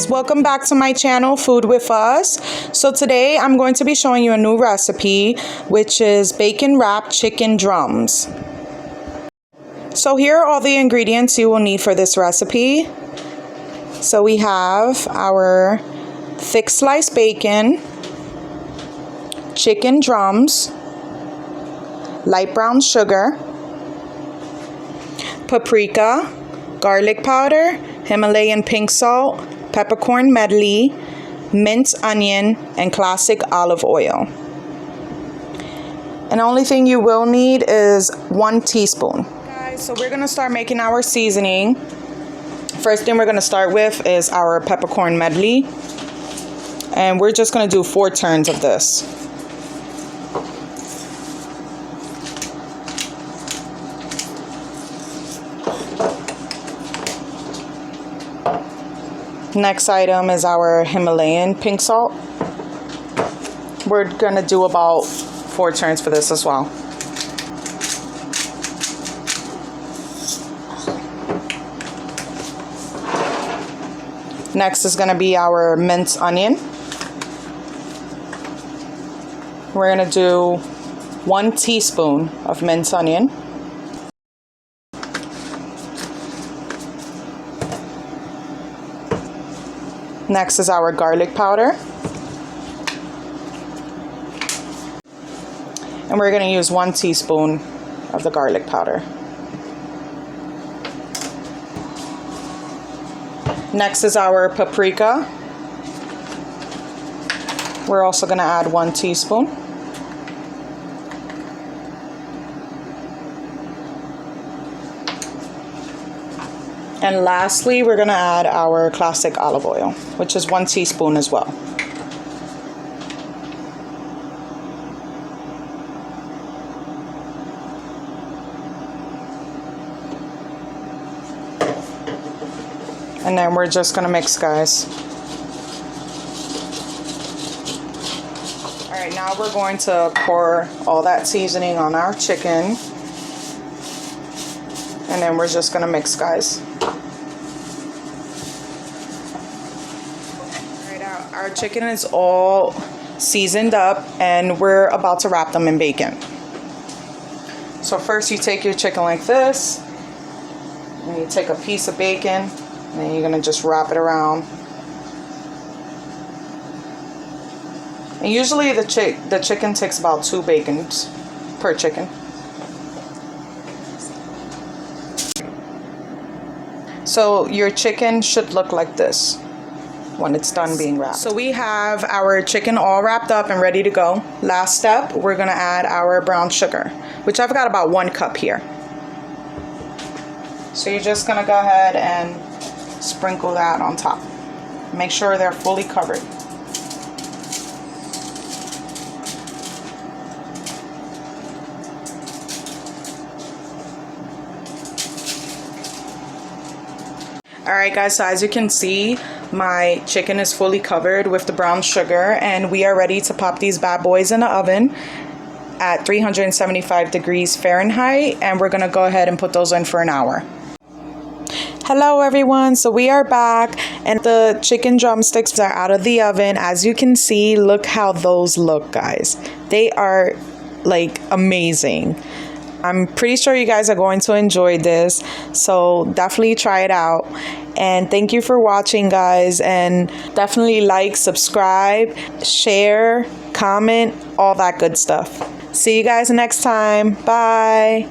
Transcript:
welcome back to my channel, Food with Us. So today I'm going to be showing you a new recipe, which is bacon wrapped chicken drums. So here are all the ingredients you will need for this recipe. So we have our thick sliced bacon, chicken drums, light brown sugar, paprika, garlic powder, Himalayan pink salt, peppercorn medley, minced onion, and classic olive oil. And the only thing you will need is 1 teaspoon. Guys, so we're gonna start making our seasoning. First thing we're gonna start with is our peppercorn medley. And we're just gonna do 4 turns of this. Next item is our Himalayan pink salt. We're gonna do about 4 turns for this as well. Next is gonna be our minced onion. We're gonna do 1 teaspoon of minced onion. Next is our garlic powder. And we're going to use 1 teaspoon of the garlic powder. Next is our paprika. We're also going to add 1 teaspoon. And lastly, we're going to add our classic olive oil, which is 1 teaspoon as well. And then we're just going to mix, guys. All right, now we're going to pour all that seasoning on our chicken. And then we're just going to mix, guys. Our chicken is all seasoned up and we're about to wrap them in bacon. So first you take your chicken like this, and you take a piece of bacon, and then you're gonna just wrap it around. And usually the chicken takes about 2 bacons per chicken. So your chicken should look like this when it's done being wrapped. So we have our chicken all wrapped up and ready to go. Last step, we're gonna add our brown sugar, which I've got about 1 cup here. So you're just gonna go ahead and sprinkle that on top. Make sure they're fully covered. Alright guys, so as you can see, my chicken is fully covered with the brown sugar and we are ready to pop these bad boys in the oven at 375 degrees Fahrenheit, and we're gonna go ahead and put those in for an hour. Hello everyone, so we are back and the chicken drumsticks are out of the oven. As you can see, look how those look, guys. They are like amazing. I'm pretty sure you guys are going to enjoy this, so definitely try it out. And thank you for watching, guys, and definitely like, subscribe, share, comment, all that good stuff. See you guys next time. Bye.